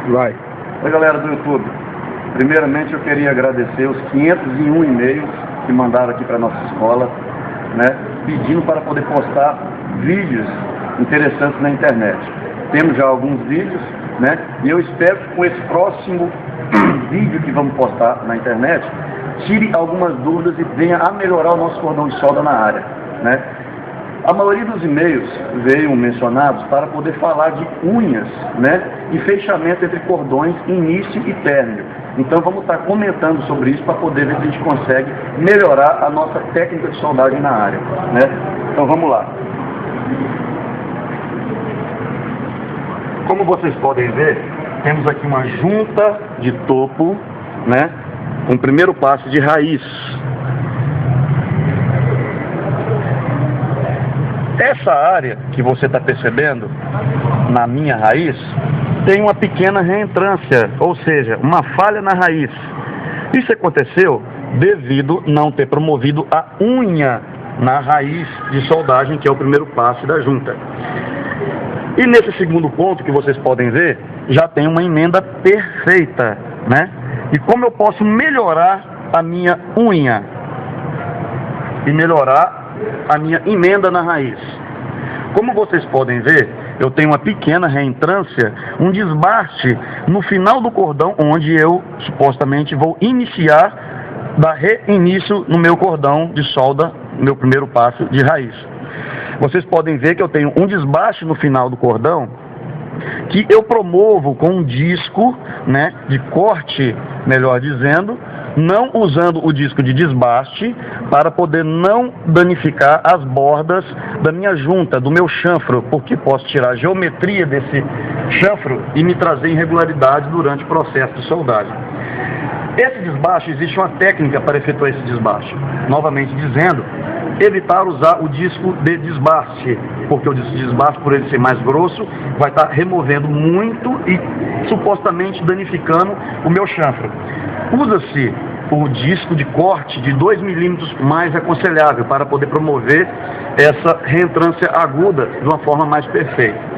Vai. Oi, galera do YouTube. Primeiramente eu queria agradecer os 501 e-mails que mandaram aqui para nossa escola, né, pedindo para poder postar vídeos interessantes na internet. Temos já alguns vídeos, né, e eu espero que com esse próximo vídeo que vamos postar na internet, tire algumas dúvidas e venha a melhorar o nosso cordão de solda na área, né. A maioria dos e-mails veio mencionados para poder falar de unhas, né, e fechamento entre cordões início e término. Então vamos estar comentando sobre isso para poder ver se a gente consegue melhorar a nossa técnica de soldagem na área, né. Então vamos lá. Como vocês podem ver, temos aqui uma junta de topo, né, com o primeiro passo de raiz. Essa área que você está percebendo na minha raiz tem uma pequena reentrância, ou seja, uma falha na raiz. Isso aconteceu devido não ter promovido a unha na raiz de soldagem, que é o primeiro passo da junta. E nesse segundo ponto que vocês podem ver, já tem uma emenda perfeita, né? E como eu posso melhorar a minha unha e melhorar a minha emenda na raiz? Como vocês podem ver, eu tenho uma pequena reentrância, um desbaste no final do cordão, onde eu supostamente vou iniciar, dar reinício no meu cordão de solda, meu primeiro passo de raiz. Vocês podem ver que eu tenho um desbaste no final do cordão, que eu promovo com um disco, né, de corte, melhor dizendo, não usando o disco de desbaste, para poder não danificar as bordas da minha junta, do meu chanfro, porque posso tirar a geometria desse chanfro e me trazer irregularidades durante o processo de soldagem. Esse desbaste, existe uma técnica para efetuar esse desbaste. Novamente dizendo, evitar usar o disco de desbaste, porque o disco de desbaste, por ele ser mais grosso, vai estar removendo muito e supostamente danificando o meu chanfro. Usa-se o disco de corte de 2 milímetros mais aconselhável para poder promover essa reentrância aguda de uma forma mais perfeita.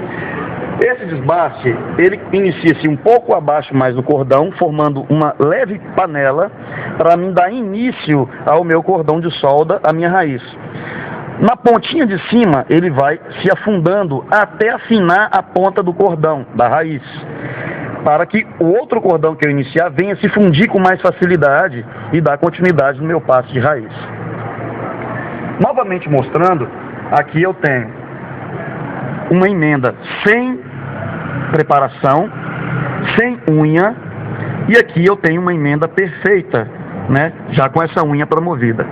Esse desbaste, ele inicia-se um pouco abaixo mais do cordão, formando uma leve panela para me dar início ao meu cordão de solda, a minha raiz. Na pontinha de cima, ele vai se afundando até afinar a ponta do cordão, da raiz, para que o outro cordão que eu iniciar venha se fundir com mais facilidade e dar continuidade no meu passo de raiz. Novamente mostrando, aqui eu tenho uma emenda sem preparação, sem unha, e aqui eu tenho uma emenda perfeita, né, já com essa unha promovida.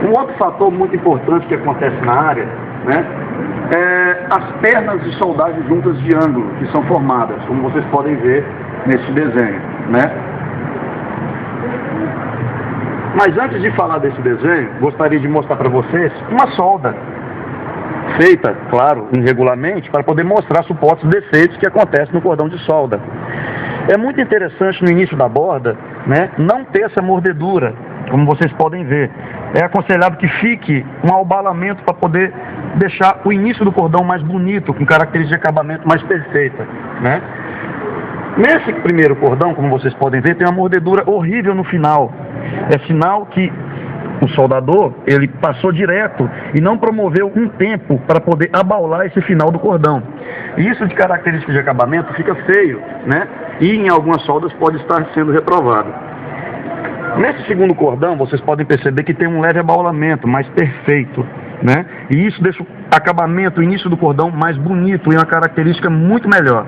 Um outro fator muito importante que acontece na área, né, é as pernas de soldagem juntas de ângulo que são formadas, como vocês podem ver nesse desenho, né? Mas antes de falar desse desenho, gostaria de mostrar para vocês uma solda feita, claro, irregularmente, para poder mostrar supostos defeitos que acontecem no cordão de solda. É muito interessante no início da borda, né, não ter essa mordedura, como vocês podem ver. É aconselhável que fique um albalamento para poder deixar o início do cordão mais bonito, com característica de acabamento mais perfeita, né? Nesse primeiro cordão, como vocês podem ver, tem uma mordedura horrível no final. É sinal que o soldador, ele passou direto e não promoveu um tempo para poder abaular esse final do cordão. E isso de característica de acabamento fica feio, né? E em algumas soldas pode estar sendo reprovado. Nesse segundo cordão, vocês podem perceber que tem um leve abaulamento, mais perfeito, né? E isso deixa o acabamento, o início do cordão mais bonito e uma característica muito melhor.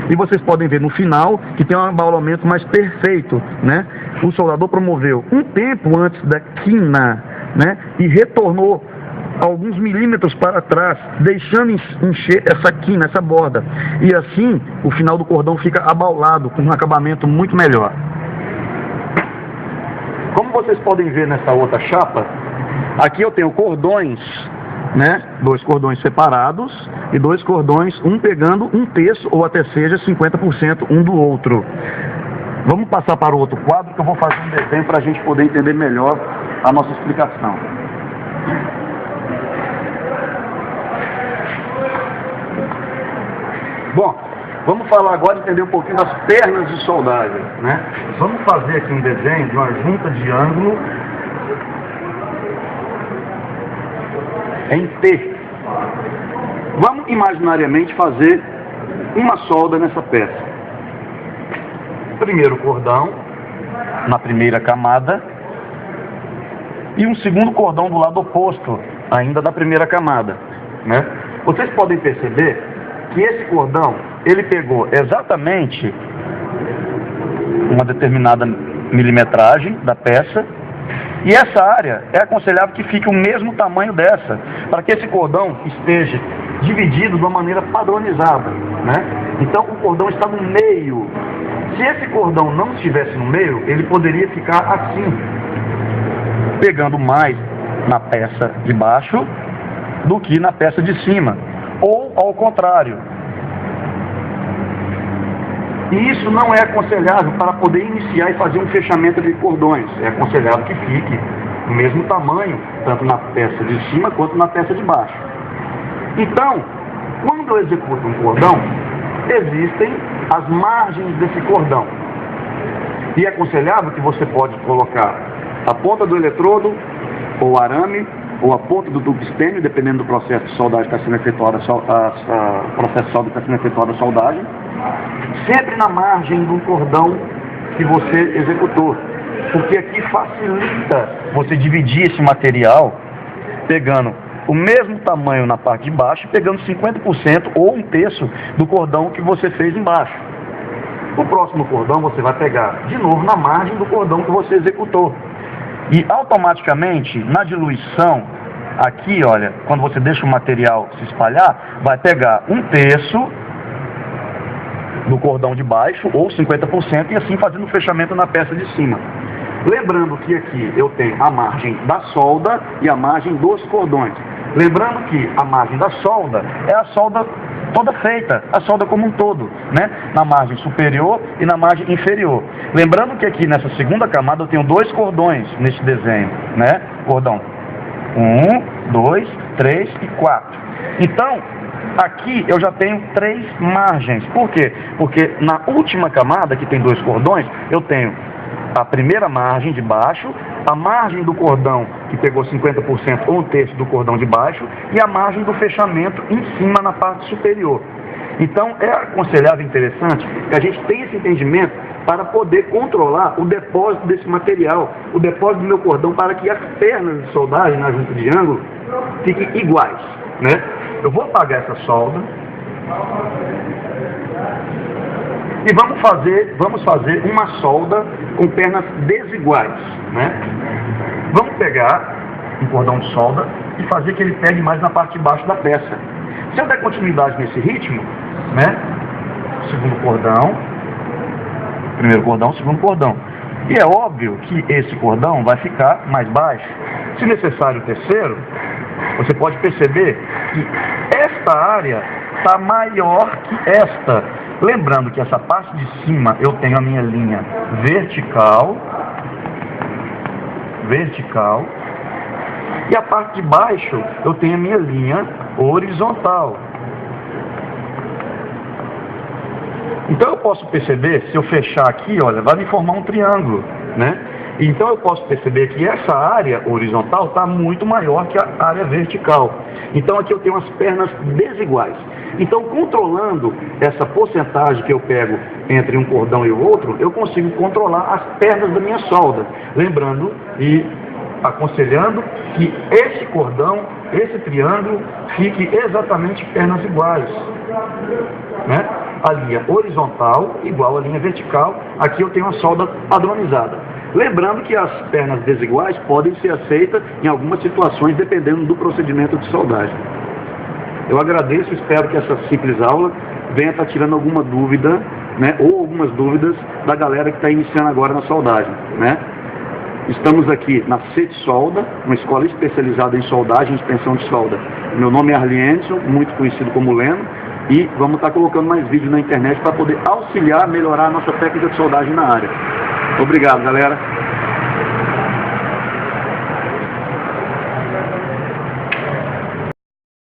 E vocês podem ver no final que tem um abaulamento mais perfeito, né? O soldador promoveu um tempo antes da quina, né? E retornou alguns milímetros para trás, deixando encher essa quina, essa borda. E assim, o final do cordão fica abaulado, com um acabamento muito melhor. Como vocês podem ver nessa outra chapa, aqui eu tenho cordões, né? 2 cordões separados e 2 cordões, um pegando 1/3 ou até seja 50% um do outro. Vamos passar para o outro quadro que eu vou fazer um desenho para a gente poder entender melhor a nossa explicação. Bom, vamos falar agora, entender um pouquinho das pernas de soldagem, né? Vamos fazer aqui um desenho de uma junta de ângulo em T. Vamos imaginariamente fazer uma solda nessa peça. Primeiro cordão na primeira camada e um segundo cordão do lado oposto, ainda da primeira camada, né? Vocês podem perceber que esse cordão, ele pegou exatamente uma determinada milimetragem da peça, e essa área é aconselhável que fique o mesmo tamanho dessa, para que esse cordão esteja dividido de uma maneira padronizada, né? Então o cordão está no meio. Se esse cordão não estivesse no meio, ele poderia ficar assim, pegando mais na peça de baixo do que na peça de cima, ou ao contrário. E isso não é aconselhável para poder iniciar e fazer um fechamento de cordões. É aconselhável que fique do mesmo tamanho, tanto na peça de cima quanto na peça de baixo. Então, quando eu executo um cordão, existem as margens desse cordão. E é aconselhável que você pode colocar a ponta do eletrodo, ou arame, ou a ponta do tungstênio, dependendo do processo de soldagem que está sendo efetuado, o processo de solda que está sendo efetuado a soldagem, sempre na margem do cordão que você executou, porque aqui facilita você dividir esse material, pegando o mesmo tamanho na parte de baixo, pegando 50% ou 1/3 do cordão que você fez embaixo. O próximo cordão você vai pegar de novo na margem do cordão que você executou. E automaticamente, na diluição, aqui, olha, quando você deixa o material se espalhar, vai pegar 1/3 do cordão de baixo, ou 50%, e assim fazendo o fechamento na peça de cima. Lembrando que aqui eu tenho a margem da solda e a margem dos cordões. Lembrando que a margem da solda é a solda toda feita, a solda como um todo, né? Na margem superior e na margem inferior. Lembrando que aqui nessa segunda camada eu tenho 2 cordões nesse desenho, né? Cordão 1, 2, 3 e 4. Então, aqui eu já tenho 3 margens. Por quê? Porque na última camada, que tem 2 cordões, eu tenho a primeira margem de baixo, a margem do cordão que pegou 50% ou 1/3 do cordão de baixo e a margem do fechamento em cima na parte superior. Então é aconselhável e interessante que a gente tenha esse entendimento para poder controlar o depósito desse material, o depósito do meu cordão, para que as pernas de soldagem na junta de ângulo fiquem iguais, né? Eu vou apagar essa solda e vamos fazer uma solda com pernas desiguais, né? Vamos pegar um cordão de solda e fazer que ele pegue mais na parte de baixo da peça. Se eu der continuidade nesse ritmo, né? Segundo cordão, primeiro cordão, segundo cordão. E é óbvio que esse cordão vai ficar mais baixo. Se necessário o terceiro, você pode perceber que esta área está maior que esta. Lembrando que essa parte de cima eu tenho a minha linha vertical, e a parte de baixo eu tenho a minha linha horizontal. Então eu posso perceber, se eu fechar aqui, olha, vai me formar um triângulo, né? Então eu posso perceber que essa área horizontal está muito maior que a área vertical. Então aqui eu tenho as pernas desiguais. Então, controlando essa porcentagem que eu pego entre um cordão e o outro, eu consigo controlar as pernas da minha solda. Lembrando e aconselhando que esse cordão, esse triângulo, fique exatamente pernas iguais, né? A linha horizontal igual à linha vertical. Aqui eu tenho a solda padronizada. Lembrando que as pernas desiguais podem ser aceitas em algumas situações, dependendo do procedimento de soldagem. Eu agradeço, espero que essa simples aula venha estar tirando alguma dúvida, né, ou algumas dúvidas da galera que está iniciando agora na soldagem, né? Estamos aqui na CET Solda, uma escola especializada em soldagem e extensão de solda. Meu nome é Arlienson, muito conhecido como Leno, e vamos estar colocando mais vídeos na internet para poder auxiliar, melhorar a nossa técnica de soldagem na área. Obrigado, galera.